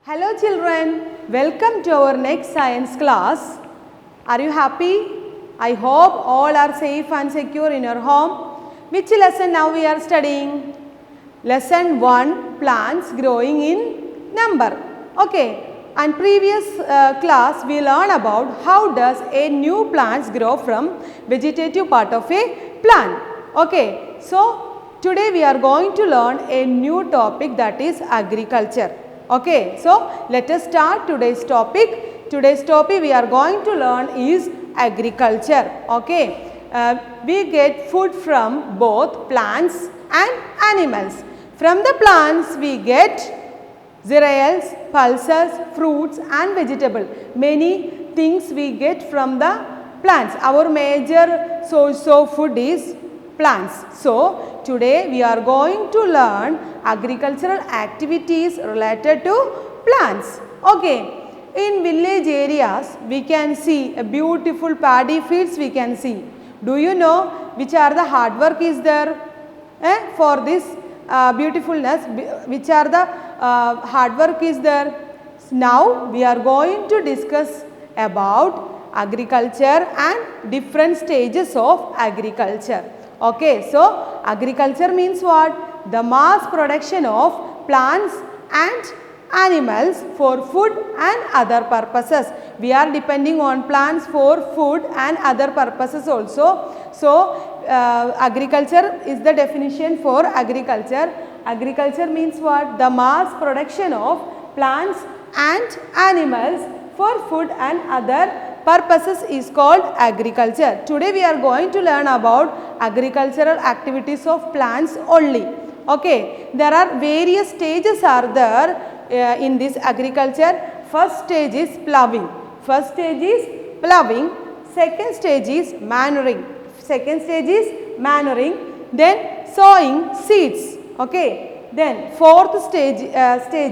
Hello children, welcome to our next science class. Are you happy? I hope all are safe and secure in your home. Which lesson now we are studying? Lesson 1, plants growing in number. Okay, and previous class we learned about how does a new plants grow from vegetative part of a plant. Okay, so today we are going to learn a new topic, that is agriculture. Okay, so let us start today's topic. Today's topic we are going to learn is agriculture. Okay, we get food from both plants and animals. From the plants we get cereals, pulses, fruits and vegetable. Many things we get from the plants. Our major source of food is plants. So today we are going to learn agricultural activities related to plants. Okay. In village areas we can see a beautiful paddy fields we can see. Do you know which are the hard work is there for this beautifulness? Which are the hard work is there? Now we are going to discuss about agriculture and different stages of agriculture. Okay, so agriculture means what? The mass production of plants and animals for food and other purposes. We are depending on plants for food and other purposes also. So, agriculture is the definition for agriculture. Agriculture means what? The mass production of plants and animals for food and other purposes is called agriculture. Today we are going to learn about agricultural activities of plants only. Okay, there are various stages are there in this agriculture. First stage is ploughing. First stage is ploughing. Second stage is manuring. Second stage is manuring. Then sowing seeds. Okay. Then fourth stage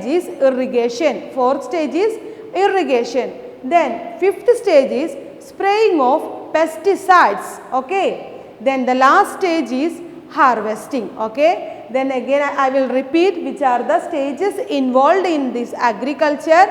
is irrigation. Fourth stage is irrigation. Then fifth stage is spraying of pesticides. Okay. Then the last stage is harvesting. Okay. Then again I will repeat which are the stages involved in this agriculture.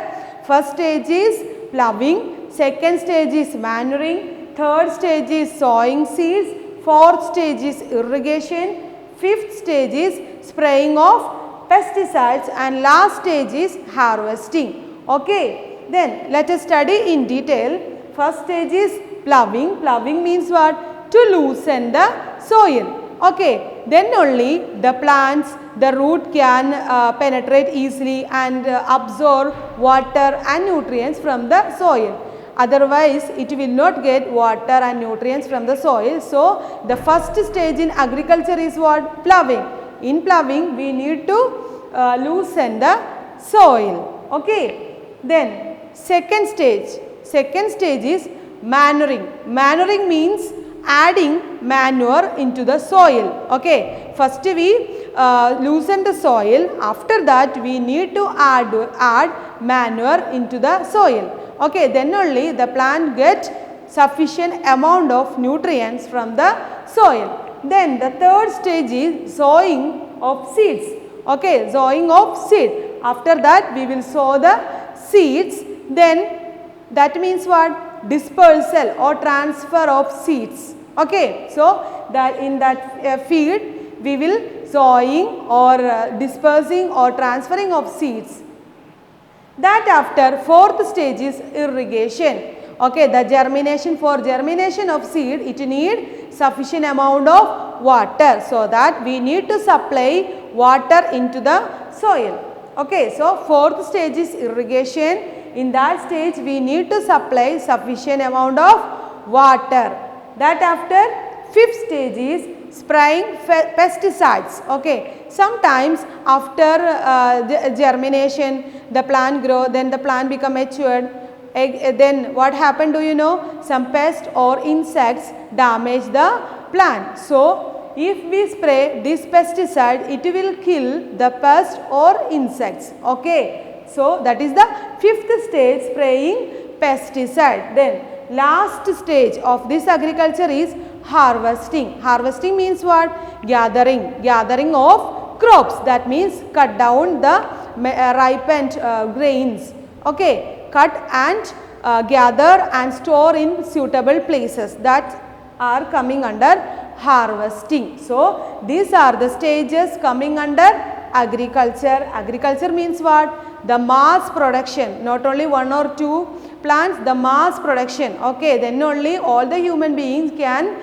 First stage is ploughing. Second stage is manuring. Third stage is sowing seeds. Fourth stage is irrigation. Fifth stage is spraying of pesticides and last stage is harvesting. Okay. Then let us study in detail. First stage is ploughing. Ploughing means what? To loosen the soil. Okay. Then only the plants, the root can penetrate easily and absorb water and nutrients from the soil. Otherwise, it will not get water and nutrients from the soil. So, the first stage in agriculture is what? Ploughing. In ploughing, we need to loosen the soil. Okay. Then, second stage is manuring. Manuring means adding manure into the soil. Okay. First we loosen the soil. After that we need to add manure into the soil. Okay. Then only the plant gets sufficient amount of nutrients from the soil. Then the third stage is sowing of seeds. Okay. Sowing of seed. After that we will sow the seeds. Then that means what? Dispersal or transfer of seeds. Okay. So, that in that field we will sowing or dispersing or transferring of seeds. That after fourth stage is irrigation. Okay. The germination, for germination of seed it need sufficient amount of water. So, that we need to supply water into the soil. Okay. So, fourth stage is irrigation. In that stage we need to supply sufficient amount of water. That after fifth stage is spraying pesticides. Okay. Sometimes after germination the plant grow, then the plant become matured. Then what happened, do you know? Some pest or insects damage the plant. So, if we spray this pesticide, it will kill the pest or insects. Okay. So, that is the fifth stage, spraying pesticide. Then last stage of this agriculture is harvesting. Harvesting means what? Gathering of crops. That means cut down the ripened grains. Okay, cut and gather and store in suitable places that are coming under harvesting. So, these are the stages coming under agriculture. Agriculture means what? The mass production, not only one or two plants, the mass production. Okay, then only all the human beings can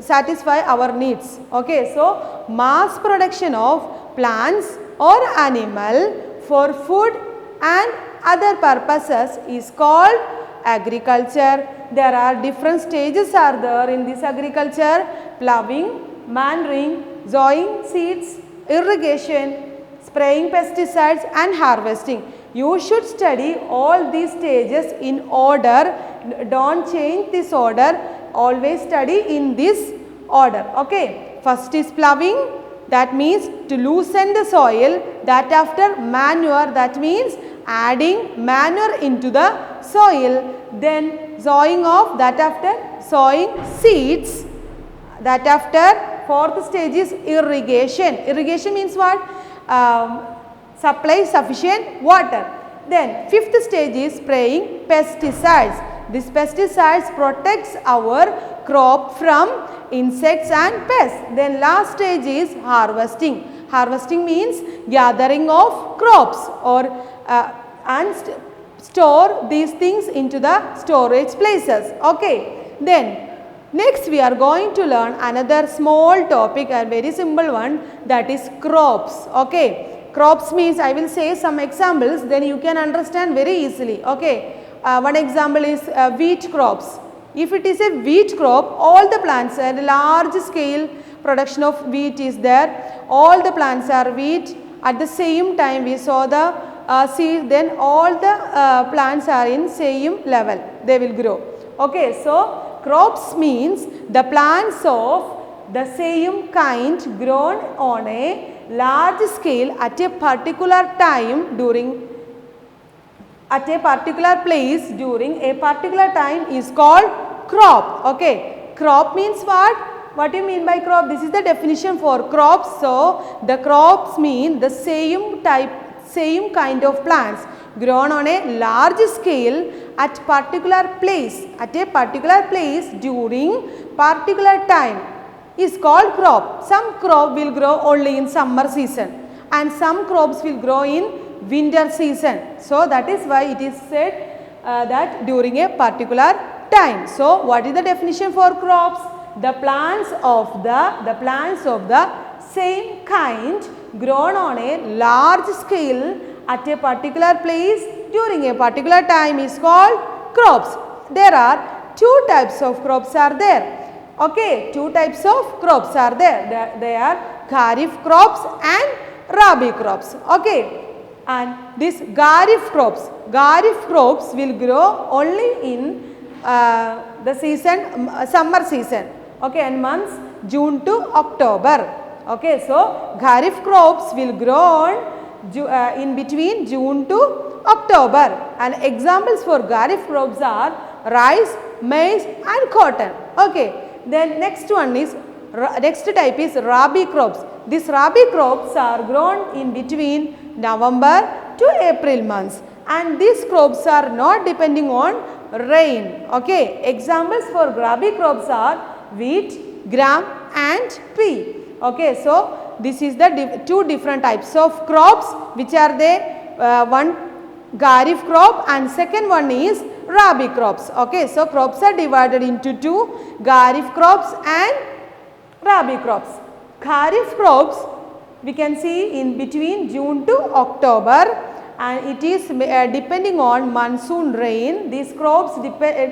satisfy our needs. Okay, so mass production of plants or animal for food and other purposes is called agriculture. There are different stages are there in this agriculture: ploughing, manuring, sowing seeds, irrigation, spraying pesticides and harvesting. You should study all these stages in order. Don't change this order. Always study in this order. Okay. First is ploughing, that means to loosen the soil. That after manure, that means adding manure into the soil. Then sowing of, that after sowing seeds. That after fourth stage is irrigation. Irrigation means what? Supply sufficient water. Then fifth stage is spraying pesticides. This pesticides protects our crop from insects and pests. Then last stage is harvesting. Harvesting means gathering of crops or and store these things into the storage places. Okay. Then next we are going to learn another small topic, a very simple one, that is crops. Okay. Crops means I will say some examples, then you can understand very easily. Okay. One example is wheat crops. If it is a wheat crop, all the plants and large scale production of wheat is there. All the plants are wheat. At the same time we saw the seed, then all the plants are in same level. They will grow. Okay. So, crops means the plants of the same kind grown on a large scale at a particular time during at a particular place during a particular time is called crop. Okay. Crop means what? What do you mean by crop? This is the definition for crops. So, the crops mean the same type, same kind of plants grown on a large scale at particular place, during particular time is called crop. Some crop will grow only in summer season and some crops will grow in winter season. So, that is why it is said that during a particular time. So, what is the definition for crops? The plants of the same kind grown on a large scale at a particular place during a particular time is called crops. There are two types of crops are there. Okay, two types of crops are there. They are kharif crops and rabi crops. Okay, and this kharif crops will grow only in the season, summer season. Okay, and months June to October. Okay, so kharif crops will grow on in between June to October, and examples for kharif crops are rice, maize and cotton. Okay. Then next one is, next type is rabi crops. These rabi crops are grown in between November to April months, and these crops are not depending on rain. Okay. Examples for rabi crops are wheat, gram and pea. Okay. So, this is the two different types of crops which are there. One kharif crop and second one is rabi crops. Okay. So, crops are divided into two, kharif crops and rabi crops. Kharif crops we can see in between June to October, and it is depending on monsoon rain. These crops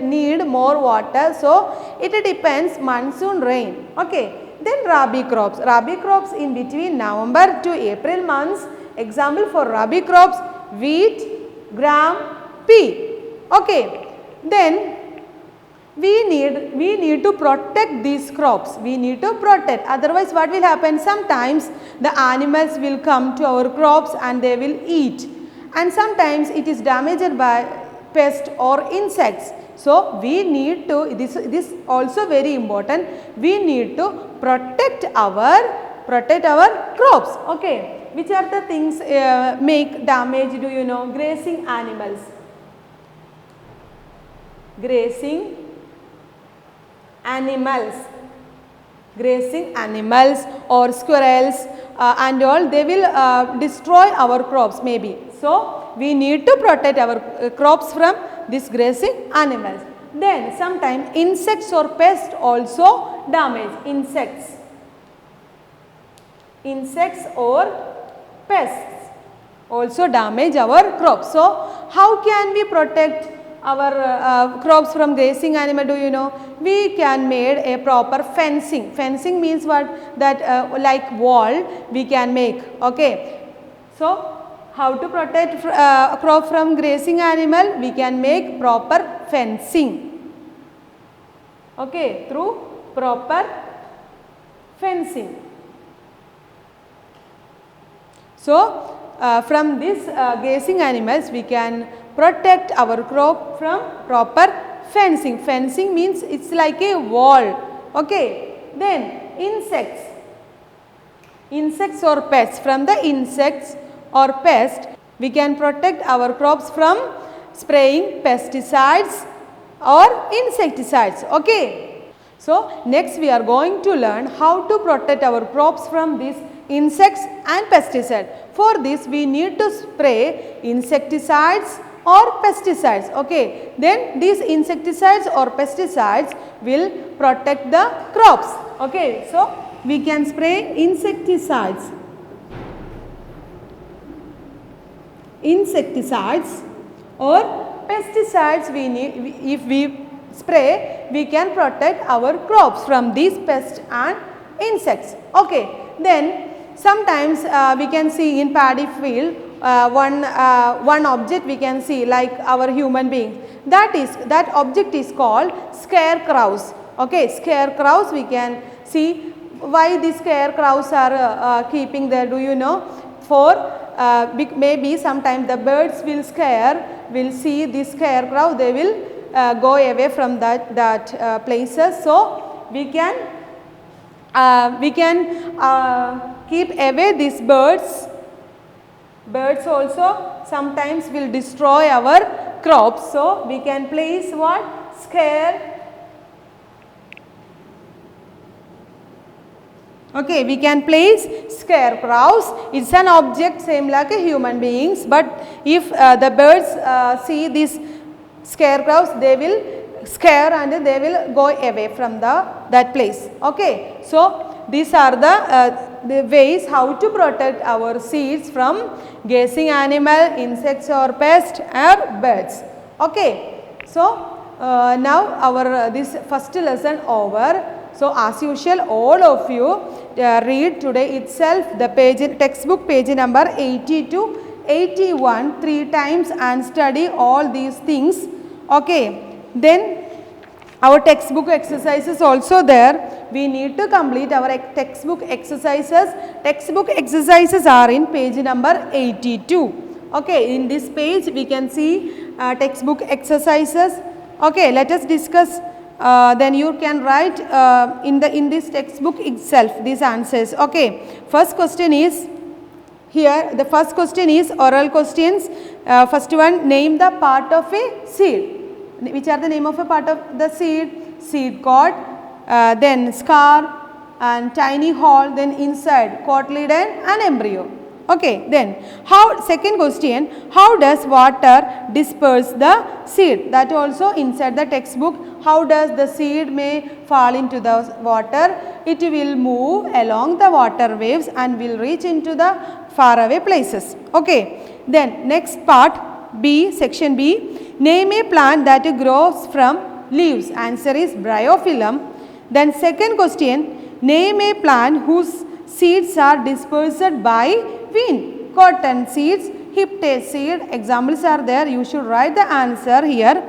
need more water, so it depends monsoon rain. Okay. Then rabi crops in between November to April months. Example for rabi crops: wheat, gram, pea. Okay. Then we need to protect these crops. We need to protect. Otherwise, what will happen? Sometimes the animals will come to our crops and they will eat. And sometimes it is damaged by pests or insects. So, we need to, this also very important, we need to protect our crops. Okay. which are the things make damage, do you know? Grazing animals. Grazing animals. Grazing animals or squirrels and all, they will destroy our crops maybe. So, we need to protect our crops from these grazing animals. Then sometimes insects or pests also damage. Insects or pests also damage our crops. So, how can we protect our crops from grazing animal, do you know? We can make a proper fencing. Fencing means what? That like wall we can make. Okay. So, how to protect crop from grazing animal? We can make proper fencing. Okay, through proper fencing. So, from these grazing animals we can protect our crop from proper fencing. Fencing means it's like a wall. Okay. Then insects. Insects or pests. From the insects or pests we can protect our crops from spraying pesticides or insecticides. Okay. So, next we are going to learn how to protect our crops from these insects and pesticides. For this we need to spray insecticides or pesticides. Okay. Then these insecticides or pesticides will protect the crops. Okay. So, we can spray insecticides. Insecticides or pesticides we need, if we spray we can protect our crops from these pests and insects. Okay. Then sometimes we can see in paddy field one object we can see like our human being. That object is called scarecrows. Okay. Scarecrows we can see. Why these scarecrows are keeping there, do you know? For maybe sometimes the birds will see this scarecrow, they will go away from that places. So, we can keep away these birds. Birds also sometimes will destroy our crops. So, we can place what? Okay, we can place scarecrows. It's an object same like a human beings, but if the birds see these scarecrows, they will scare and they will go away from that place. Okay. So, these are the ways how to protect our seeds from grazing animal, insects or pests or birds. Okay. So, now our this first lesson over. So, as usual all of you read today itself the textbook page number 80 to 81 3 times and study all these things. Okay. Then our textbook exercises also there. We need to complete our textbook exercises. Textbook exercises are in page number 82. Okay. In this page we can see textbook exercises. Okay. Let us discuss. Then you can write in this textbook itself these answers. Okay. First question is here. The first question is oral questions. First one, name the part of a seed. Which are the name of a part of the seed? Seed pod, then scar and tiny hole, then inside cotyledon and embryo. Okay. Then second question, how does water disperse the seed? That also inside the textbook. How does the seed may fall into the water? It will move along the water waves and will reach into the faraway places. Okay. Then next part B, section B, name a plant that grows from leaves. Answer is bryophyllum. Then second question, name a plant whose seeds are dispersed by wind. Cotton seeds, hiptase seed, examples are there. You should write the answer here.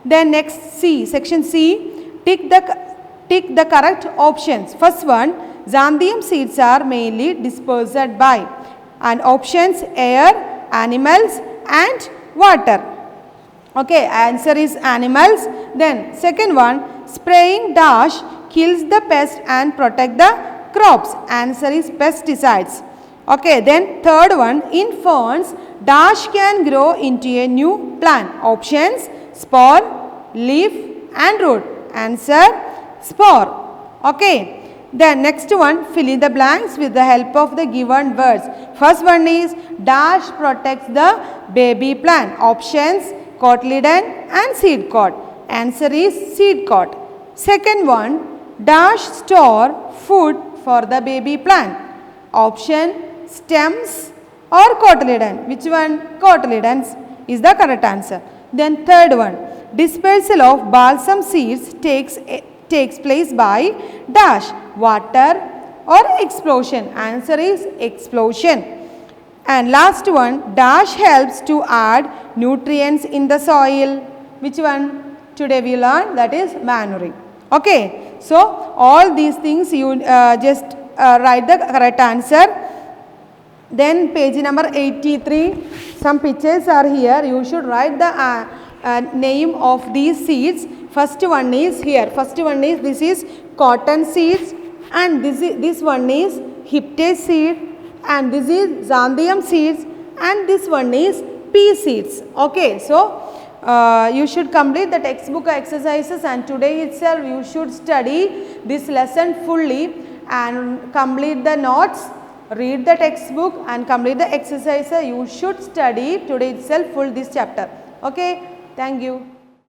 Then next C, section C, tick the correct options. First one, xanthium seeds are mainly dispersed by, and options air, animals and water. Okay, answer is animals. Then second one, spraying dash kills the pest and protect the crops. Answer is pesticides. Okay, then third one, in ferns, dash can grow into a new plant. Options, spore, leaf and root. Answer, spore. Okay. Then next one, fill in the blanks with the help of the given words. First one is dash protects the baby plant. Options, cotyledon and seed coat. Answer is seed coat. Second one, dash store food for the baby plant. Option, stems or cotyledon. Which one? Cotyledons is the correct answer. Then third one, dispersal of balsam seeds takes place by dash, water or explosion. Answer is explosion. And last one, dash helps to add nutrients in the soil. Which one? Today we learn, that is manuring. Okay. So, all these things you just write the correct answer. Then page number 83, some pictures are here. You should write the name of these seeds. First one is here. First one is, this is cotton seeds, and this one is hyptaceae seed, and this is xanthium seeds, and this one is pea seeds. Okay. So, you should complete the textbook exercises, and today itself you should study this lesson fully and complete the notes, read the textbook and complete the exercises. You should study today itself full this chapter. Okay. Thank you.